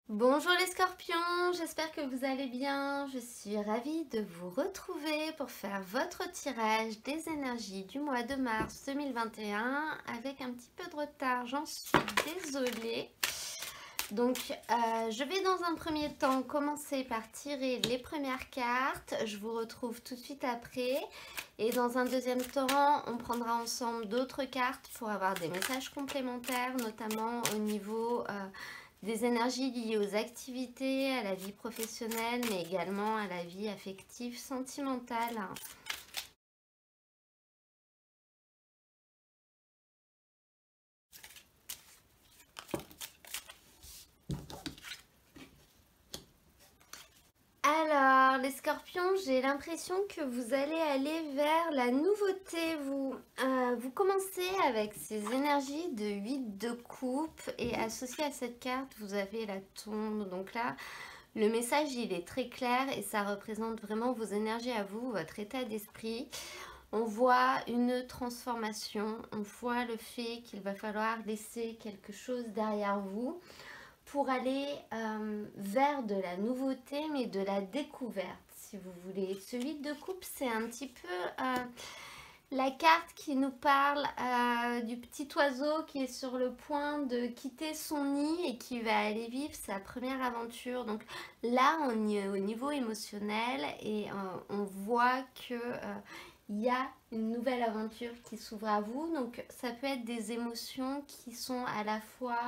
Bonjour les scorpions, j'espère que vous allez bien. Je suis ravie de vous retrouver pour faire votre tirage des énergies du mois de mars 2021 avec un petit peu de retard, j'en suis désolée. Donc je vais dans un premier temps commencer par tirer les premières cartes, je vous retrouve tout de suite après. Et dans un deuxième temps, on prendra ensemble d'autres cartes pour avoir des messages complémentaires, notamment au niveau des énergies liées aux activités, à la vie professionnelle, mais également à la vie affective, sentimentale. Alors, les scorpions, j'ai l'impression que vous allez aller vers la nouveauté. Vous commencez avec ces énergies de 8 de coupe et associé à cette carte, vous avez la tombe. Donc là, le message, il est très clair et ça représente vraiment vos énergies à vous, votre état d'esprit. On voit une transformation, on voit le fait qu'il va falloir laisser quelque chose derrière vous pour aller vers de la nouveauté, mais de la découverte, si vous voulez. Ce 8 de coupe, c'est un petit peu la carte qui nous parle du petit oiseau qui est sur le point de quitter son nid et qui va aller vivre sa première aventure. Donc là, on est au niveau émotionnel et on voit que il y a une nouvelle aventure qui s'ouvre à vous. Donc ça peut être des émotions qui sont à la fois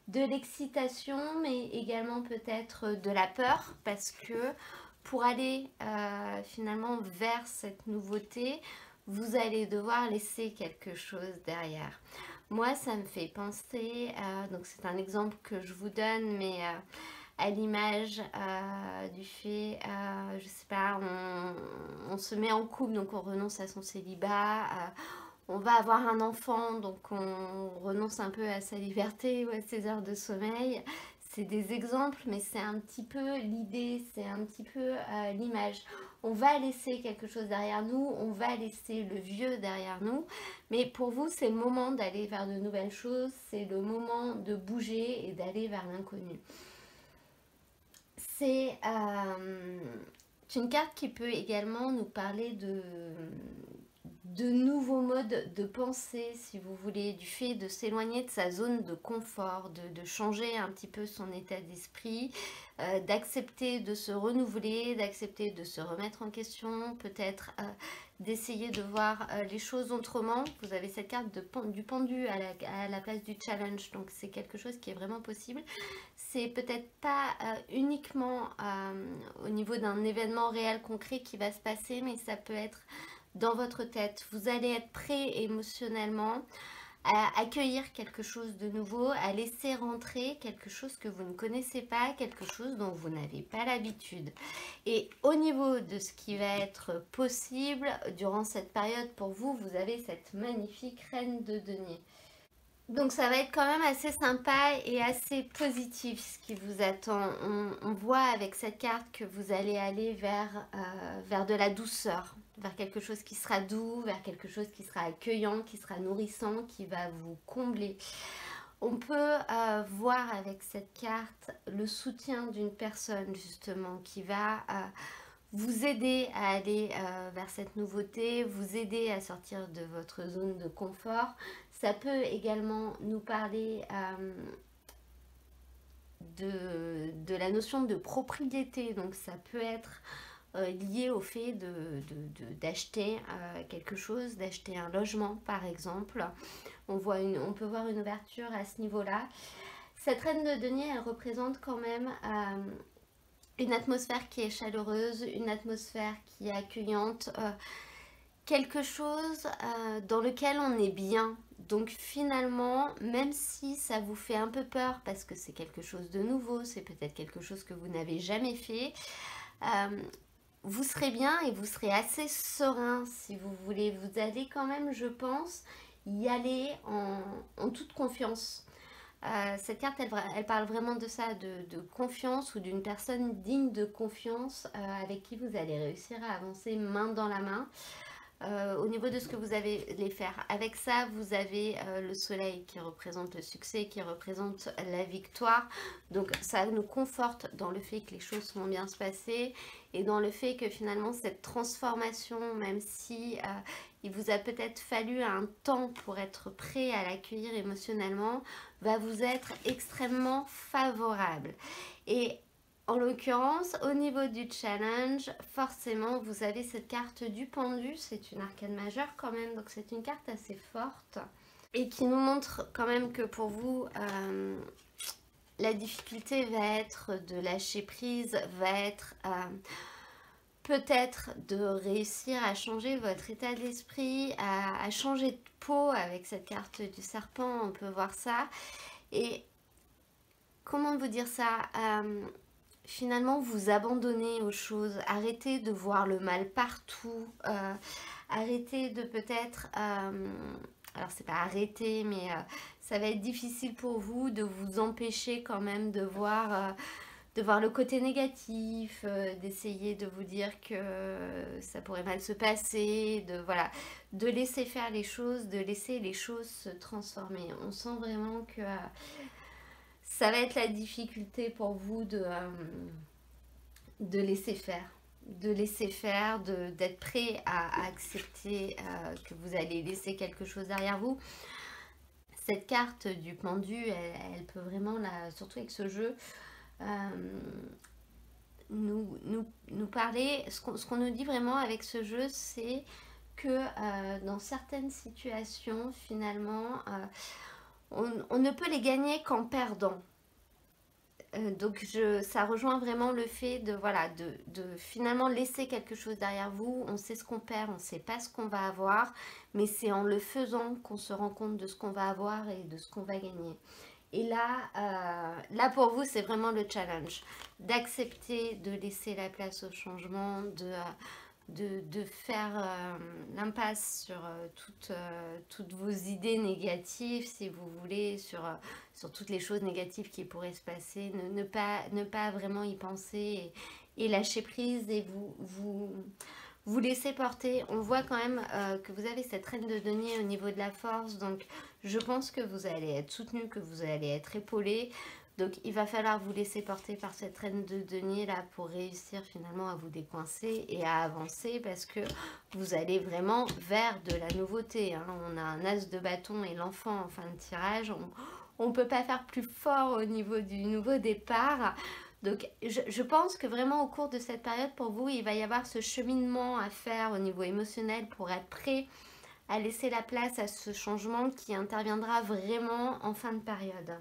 de l'excitation, mais également peut-être de la peur, parce que pour aller finalement vers cette nouveauté, vous allez devoir laisser quelque chose derrière. Moi, ça me fait penser, donc c'est un exemple que je vous donne, mais à l'image du fait, je sais pas, on se met en couple, donc on renonce à son célibat, on va avoir un enfant, donc on renonce un peu à sa liberté ou à ses heures de sommeil. C'est des exemples, mais c'est un petit peu l'idée, c'est un petit peu l'image. On va laisser quelque chose derrière nous, on va laisser le vieux derrière nous, mais pour vous, c'est le moment d'aller vers de nouvelles choses, c'est le moment de bouger et d'aller vers l'inconnu. C'est une carte qui peut également nous parler de nouveaux modes de pensée, si vous voulez, du fait de s'éloigner de sa zone de confort, de changer un petit peu son état d'esprit, d'accepter de se renouveler, d'accepter de se remettre en question, peut-être d'essayer de voir les choses autrement. Vous avez cette carte du pendu à la place du challenge, donc c'est quelque chose qui est vraiment possible. C'est peut-être pas uniquement au niveau d'un événement réel concret qui va se passer, mais ça peut être dans votre tête. Vous allez être prêt émotionnellement à accueillir quelque chose de nouveau, à laisser rentrer quelque chose que vous ne connaissez pas, quelque chose dont vous n'avez pas l'habitude. Et au niveau de ce qui va être possible durant cette période pour vous, vous avez cette magnifique reine de denier. Donc ça va être quand même assez sympa et assez positif ce qui vous attend. On voit avec cette carte que vous allez aller vers de la douceur, vers quelque chose qui sera doux, vers quelque chose qui sera accueillant, qui sera nourrissant, qui va vous combler. On peut voir avec cette carte le soutien d'une personne justement qui va vous aider à aller vers cette nouveauté, vous aider à sortir de votre zone de confort. Ça peut également nous parler de la notion de propriété. Donc ça peut être lié au fait d'acheter quelque chose, d'acheter un logement par exemple. On peut voir une ouverture à ce niveau-là. Cette reine de denier, elle représente quand même une atmosphère qui est chaleureuse, une atmosphère qui est accueillante, quelque chose dans lequel on est bien. Donc finalement, même si ça vous fait un peu peur parce que c'est quelque chose de nouveau, c'est peut-être quelque chose que vous n'avez jamais fait, vous serez bien et vous serez assez serein si vous voulez. Vous allez quand même, je pense, y aller en toute confiance. Cette carte, elle parle vraiment de ça, de confiance ou d'une personne digne de confiance avec qui vous allez réussir à avancer main dans la main. au niveau de ce que vous allez faire. Avec ça, vous avez le soleil qui représente le succès, qui représente la victoire. Donc ça nous conforte dans le fait que les choses vont bien se passer et dans le fait que finalement cette transformation, même si il vous a peut-être fallu un temps pour être prêt à l'accueillir émotionnellement, va vous être extrêmement favorable. Et en l'occurrence, au niveau du challenge, forcément, vous avez cette carte du pendu. C'est une arcane majeure quand même, donc c'est une carte assez forte. Et qui nous montre quand même que pour vous, la difficulté va être de lâcher prise, va être peut-être de réussir à changer votre état d'esprit, à changer de peau avec cette carte du serpent, on peut voir ça. Et comment vous dire ça, finalement vous abandonnez aux choses, arrêtez de voir le mal partout, arrêtez de peut-être, alors c'est pas arrêter, mais ça va être difficile pour vous de vous empêcher quand même de voir le côté négatif, d'essayer de vous dire que ça pourrait mal se passer, voilà, de laisser faire les choses, de laisser les choses se transformer. On sent vraiment que ça va être la difficulté pour vous de laisser faire. De laisser faire, d'être prêt à accepter que vous allez laisser quelque chose derrière vous. Cette carte du pendu, elle peut vraiment, là, surtout avec ce jeu, nous parler. Ce qu'on nous dit vraiment avec ce jeu, c'est que dans certaines situations, finalement, on ne peut les gagner qu'en perdant. Donc ça rejoint vraiment le fait de, voilà, de finalement laisser quelque chose derrière vous. On sait ce qu'on perd, on ne sait pas ce qu'on va avoir, mais c'est en le faisant qu'on se rend compte de ce qu'on va avoir et de ce qu'on va gagner. Et là pour vous, c'est vraiment le challenge, d'accepter de laisser la place au changement, de faire l'impasse sur toutes vos idées négatives, si vous voulez, sur toutes les choses négatives qui pourraient se passer, ne pas vraiment y penser et lâcher prise et vous laisser porter. On voit quand même que vous avez cette reine de denier au niveau de la force, donc je pense que vous allez être soutenu, que vous allez être épaulé. Donc il va falloir vous laisser porter par cette reine de denier là pour réussir finalement à vous décoincer et à avancer, parce que vous allez vraiment vers de la nouveauté, hein. On a un as de bâton et l'enfant en fin de tirage. On ne peut pas faire plus fort au niveau du nouveau départ. Donc je pense que vraiment au cours de cette période pour vous, il va y avoir ce cheminement à faire au niveau émotionnel pour être prêt à laisser la place à ce changement qui interviendra vraiment en fin de période.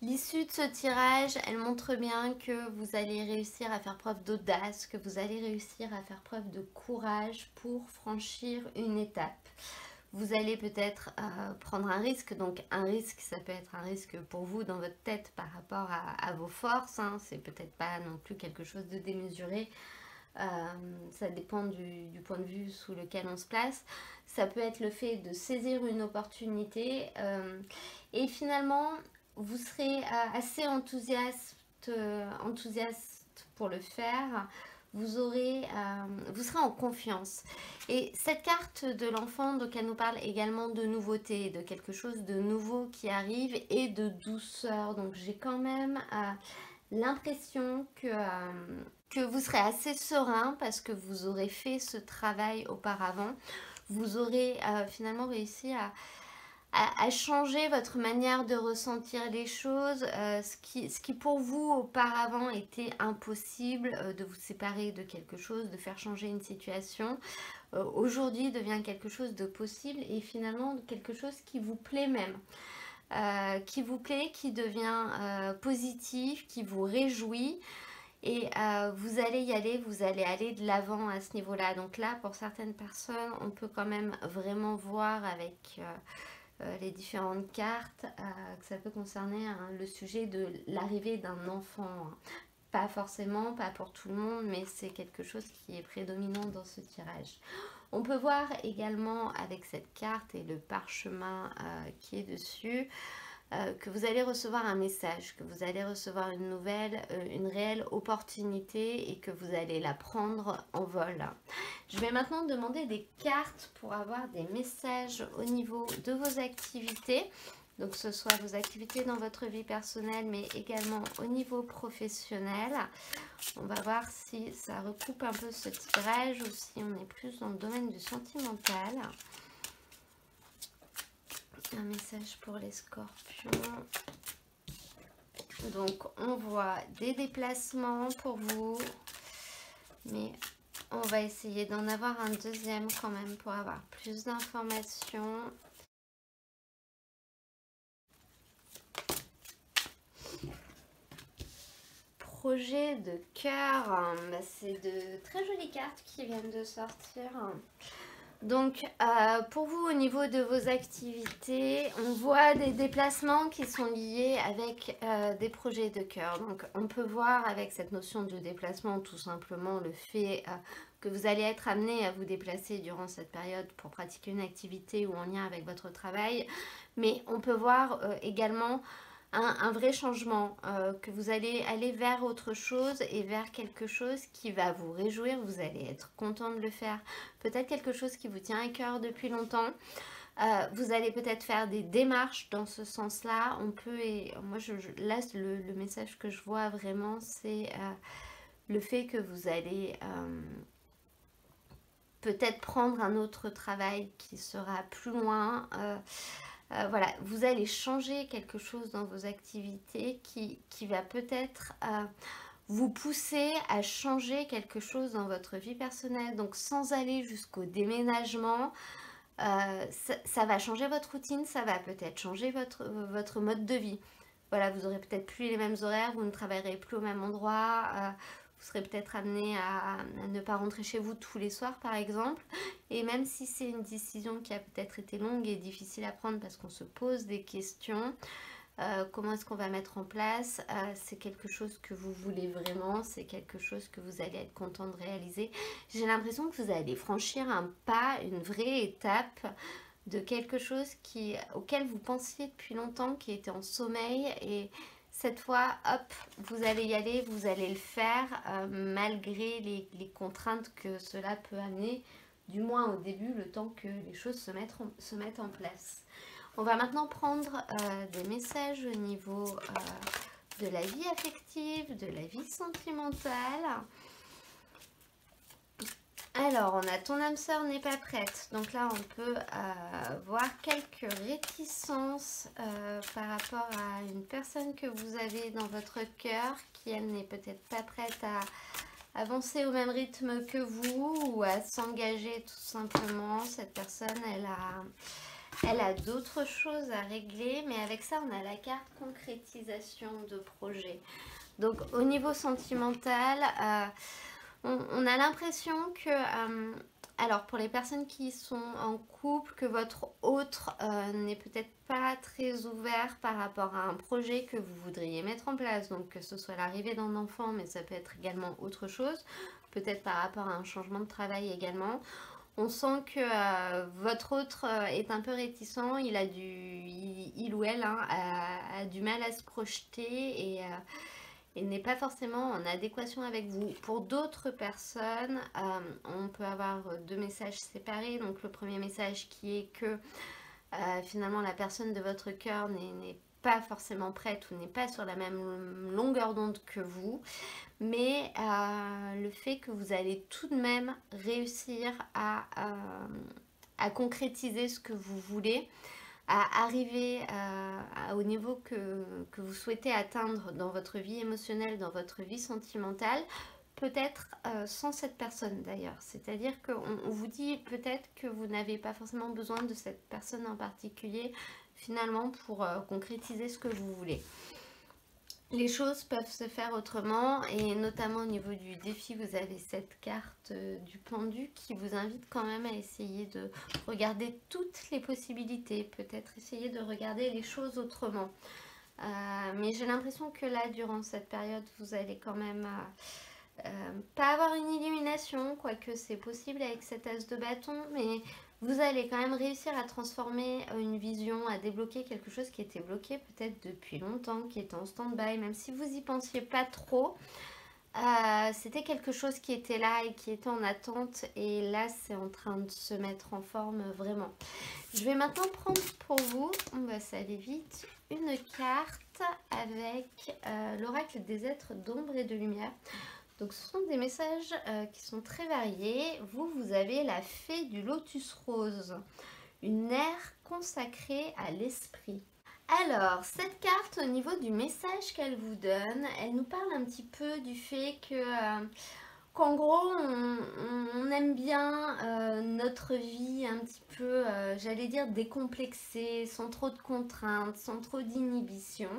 L'issue de ce tirage, elle montre bien que vous allez réussir à faire preuve d'audace, que vous allez réussir à faire preuve de courage pour franchir une étape. Vous allez peut-être prendre un risque, donc un risque, ça peut être un risque pour vous dans votre tête par rapport à vos forces, hein. C'est peut-être pas non plus quelque chose de démesuré, ça dépend du point de vue sous lequel on se place. Ça peut être le fait de saisir une opportunité et finalement vous serez assez enthousiaste pour le faire. Vous serez en confiance. Et cette carte de l'enfant, donc elle nous parle également de nouveauté, de quelque chose de nouveau qui arrive et de douceur. Donc j'ai quand même l'impression que vous serez assez serein parce que vous aurez fait ce travail auparavant. Vous aurez finalement réussi à changer votre manière de ressentir les choses, ce qui pour vous auparavant était impossible, de vous séparer de quelque chose, de faire changer une situation, aujourd'hui devient quelque chose de possible et finalement quelque chose qui vous plaît même. Qui vous plaît, qui devient positif, qui vous réjouit et vous allez y aller, vous allez aller de l'avant à ce niveau-là. Donc là, pour certaines personnes, on peut quand même vraiment voir avec les différentes cartes que ça peut concerner le sujet de l'arrivée d'un enfant. Pas forcément, pas pour tout le monde, mais c'est quelque chose qui est prédominant dans ce tirage. On peut voir également avec cette carte et le parchemin qui est dessus, que vous allez recevoir un message, que vous allez recevoir une nouvelle, une réelle opportunité et que vous allez la prendre en vol. Je vais maintenant demander des cartes pour avoir des messages au niveau de vos activités. Donc, que ce soit vos activités dans votre vie personnelle, mais également au niveau professionnel. On va voir si ça recoupe un peu ce tirage ou si on est plus dans le domaine du sentimental. Un message pour les scorpions. Donc, on voit des déplacements pour vous, mais on va essayer d'en avoir un deuxième quand même pour avoir plus d'informations. Projet de cœur, c'est de très jolies cartes qui viennent de sortir. Donc, pour vous, au niveau de vos activités, on voit des déplacements qui sont liés avec des projets de cœur. Donc, on peut voir avec cette notion de déplacement tout simplement le fait que vous allez être amené à vous déplacer durant cette période pour pratiquer une activité ou en lien avec votre travail. Mais on peut voir également un vrai changement, que vous allez aller vers autre chose et vers quelque chose qui va vous réjouir, vous allez être content de le faire, peut-être quelque chose qui vous tient à cœur depuis longtemps. Vous allez peut-être faire des démarches dans ce sens-là. On peut, et moi là le message que je vois vraiment, c'est le fait que vous allez peut-être prendre un autre travail qui sera plus loin. Voilà, vous allez changer quelque chose dans vos activités qui va peut-être vous pousser à changer quelque chose dans votre vie personnelle. Donc sans aller jusqu'au déménagement, ça va changer votre routine, ça va peut-être changer votre mode de vie. Voilà, vous aurez peut-être plus les mêmes horaires, vous ne travaillerez plus au même endroit, vous serez peut-être amené à ne pas rentrer chez vous tous les soirs par exemple. Et même si c'est une décision qui a peut-être été longue et difficile à prendre parce qu'on se pose des questions, comment est-ce qu'on va mettre en place, c'est quelque chose que vous voulez vraiment, c'est quelque chose que vous allez être content de réaliser. J'ai l'impression que vous allez franchir un pas, une vraie étape de quelque chose auquel vous pensiez depuis longtemps, qui était en sommeil, et cette fois, hop, vous allez y aller, vous allez le faire, malgré les contraintes que cela peut amener, du moins au début, le temps que les choses se mettent en place. On va maintenant prendre des messages au niveau de la vie affective, de la vie sentimentale. Alors, on a ton âme sœur n'est pas prête. Donc là, on peut voir quelques réticences par rapport à une personne que vous avez dans votre cœur qui, elle, n'est peut-être pas prête à avancer au même rythme que vous ou à s'engager tout simplement. Cette personne, elle a d'autres choses à régler, mais avec ça, on a la carte concrétisation de projet. Donc, au niveau sentimental, on a l'impression que, alors pour les personnes qui sont en couple, que votre autre n'est peut-être pas très ouvert par rapport à un projet que vous voudriez mettre en place. Donc que ce soit l'arrivée d'un enfant, mais ça peut être également autre chose, peut-être par rapport à un changement de travail également. On sent que votre autre est un peu réticent, il ou elle a du mal à se projeter et n'est pas forcément en adéquation avec vous. Pour d'autres personnes, on peut avoir deux messages séparés. Donc le premier message qui est que finalement la personne de votre cœur n'est pas forcément prête ou n'est pas sur la même longueur d'onde que vous, mais le fait que vous allez tout de même réussir à concrétiser ce que vous voulez, à arriver au niveau que vous souhaitez atteindre dans votre vie émotionnelle, dans votre vie sentimentale, peut-être sans cette personne d'ailleurs. C'est-à-dire qu'on vous dit peut-être que vous n'avez pas forcément besoin de cette personne en particulier finalement pour concrétiser ce que vous voulez. Les choses peuvent se faire autrement et notamment au niveau du défi, vous avez cette carte du pendu qui vous invite quand même à essayer de regarder toutes les possibilités, peut-être essayer de regarder les choses autrement. Mais j'ai l'impression que là, durant cette période, vous allez quand même pas avoir une illumination, quoique c'est possible avec cet as de bâton, mais Vous allez quand même réussir à transformer une vision, à débloquer quelque chose qui était bloqué peut-être depuis longtemps, qui était en stand-by, même si vous y pensiez pas trop. C'était quelque chose qui était là et qui était en attente, et là c'est en train de se mettre en forme vraiment. Je vais maintenant prendre pour vous, on va aller vite, une carte avec l'oracle des êtres d'ombre et de lumière. Donc ce sont des messages qui sont très variés. Vous avez la fée du lotus rose, une ère consacrée à l'esprit. Alors, cette carte, au niveau du message qu'elle vous donne, elle nous parle un petit peu du fait que qu'en gros, on aime bien notre vie un petit peu, j'allais dire, décomplexée, sans trop de contraintes, sans trop d'inhibition.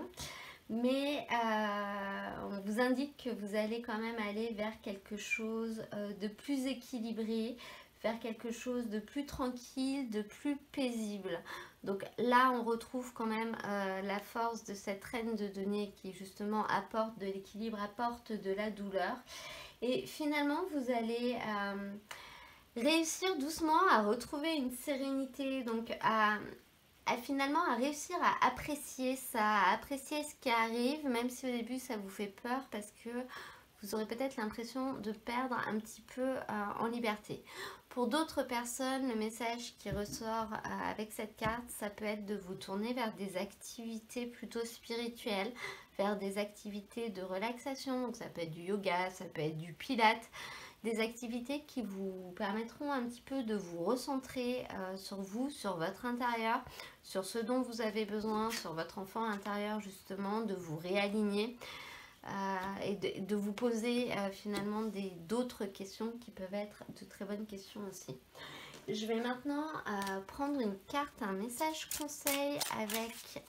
Mais on vous indique que vous allez quand même aller vers quelque chose de plus équilibré, vers quelque chose de plus tranquille, de plus paisible. Donc là, on retrouve quand même la force de cette reine de deniers qui justement apporte de l'équilibre, apporte de la douleur. Et finalement, vous allez réussir doucement à retrouver une sérénité, donc finalement à réussir à apprécier ça, à apprécier ce qui arrive, même si au début ça vous fait peur parce que vous aurez peut-être l'impression de perdre un petit peu en liberté. Pour d'autres personnes, le message qui ressort avec cette carte, ça peut être de vous tourner vers des activités plutôt spirituelles, vers des activités de relaxation, donc ça peut être du yoga, ça peut être du pilates, des activités qui vous permettront un petit peu de vous recentrer sur vous, sur votre intérieur, sur ce dont vous avez besoin, sur votre enfant intérieur justement, de vous réaligner et de vous poser finalement d'autres questions qui peuvent être de très bonnes questions aussi. Je vais maintenant prendre une carte, un message conseil avec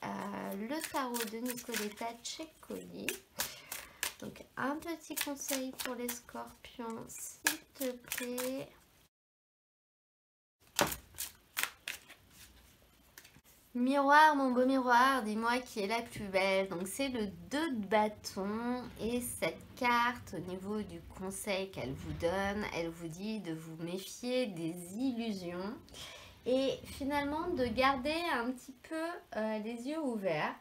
le tarot de Nicoletta Ceccoli. Donc un petit conseil pour les scorpions, s'il te plaît. Miroir, mon beau miroir, dis-moi qui est la plus belle. Donc c'est le 2 de bâton, et cette carte, au niveau du conseil qu'elle vous donne, elle vous dit de vous méfier des illusions et finalement de garder un petit peu les yeux ouverts,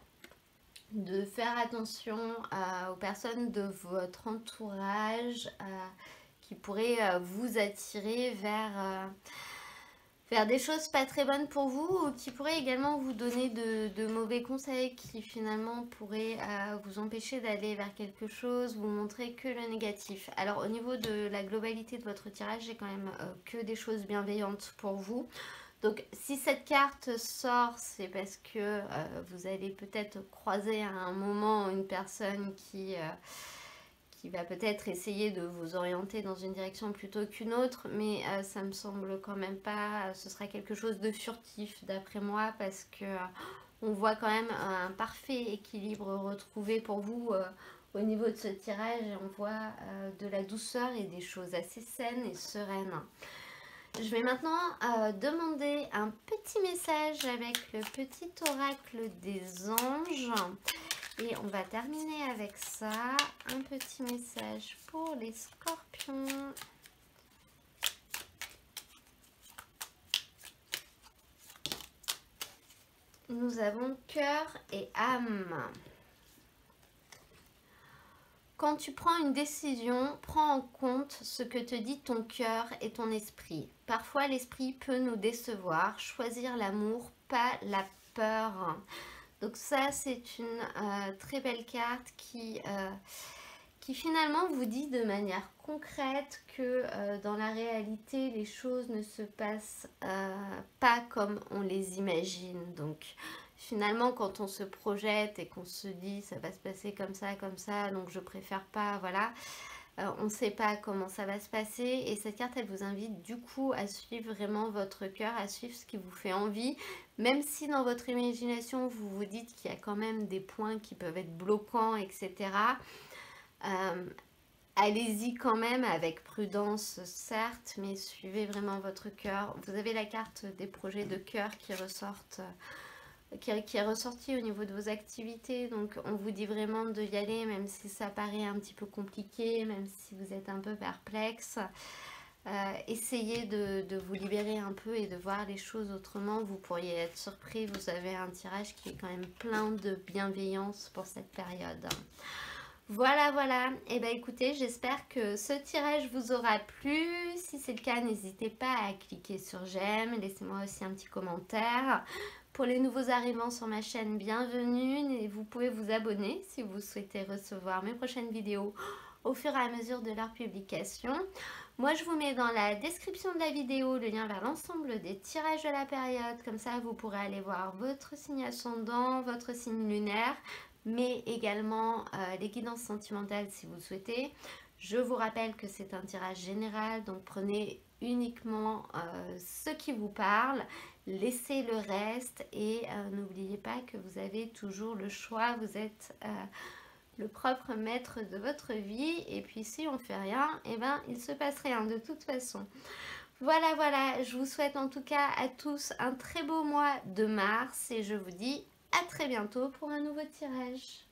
de faire attention aux personnes de votre entourage qui pourraient vous attirer vers des choses pas très bonnes pour vous, ou qui pourraient également vous donner de mauvais conseils qui finalement pourraient vous empêcher d'aller vers quelque chose, vous montrer que le négatif. Alors au niveau de la globalité de votre tirage, j'ai quand même que des choses bienveillantes pour vous. Donc si cette carte sort, c'est parce que vous allez peut-être croiser à un moment une personne qui va peut-être essayer de vous orienter dans une direction plutôt qu'une autre, mais ça me semble quand même pas, ce sera quelque chose de furtif d'après moi, parce que on voit quand même un parfait équilibre retrouvé pour vous au niveau de ce tirage, et on voit de la douceur et des choses assez saines et sereines. Je vais maintenant demander un petit message avec le petit oracle des anges. Et on va terminer avec ça. Un petit message pour les scorpions. Nous avons cœur et âme. Quand tu prends une décision, prends en compte ce que te dit ton cœur et ton esprit. Parfois, l'esprit peut nous décevoir. Choisir l'amour, pas la peur. Donc ça, c'est une très belle carte qui finalement vous dit de manière concrète que dans la réalité, les choses ne se passent pas comme on les imagine. Donc finalement, quand on se projette et qu'on se dit ça va se passer comme ça, donc je préfère pas, voilà. On ne sait pas comment ça va se passer, et cette carte elle vous invite du coup à suivre vraiment votre cœur, à suivre ce qui vous fait envie, même si dans votre imagination vous vous dites qu'il y a quand même des points qui peuvent être bloquants, etc. Allez-y quand même avec prudence, certes, mais suivez vraiment votre cœur. Vous avez la carte des projets de cœur qui ressortent, qui est ressortie au niveau de vos activités. Donc on vous dit vraiment de y aller, même si ça paraît un petit peu compliqué, même si vous êtes un peu perplexe. essayez de vous libérer un peu et de voir les choses autrement. Vous pourriez être surpris, vous avez un tirage qui est quand même plein de bienveillance pour cette période. Voilà, voilà. Et bien écoutez, j'espère que ce tirage vous aura plu. Si c'est le cas, n'hésitez pas à cliquer sur j'aime. Laissez-moi aussi un petit commentaire. Pour les nouveaux arrivants sur ma chaîne, bienvenue. Et vous pouvez vous abonner si vous souhaitez recevoir mes prochaines vidéos au fur et à mesure de leur publication. Moi, je vous mets dans la description de la vidéo le lien vers l'ensemble des tirages de la période. Comme ça, vous pourrez aller voir votre signe ascendant, votre signe lunaire, mais également les guidances sentimentales si vous le souhaitez. Je vous rappelle que c'est un tirage général, donc prenez uniquement ce qui vous parle, laissez le reste et n'oubliez pas que vous avez toujours le choix, vous êtes le propre maître de votre vie et puis si on fait rien, eh ben, il se passe rien de toute façon. Voilà, voilà, je vous souhaite en tout cas à tous un très beau mois de mars et je vous dis à très bientôt pour un nouveau tirage.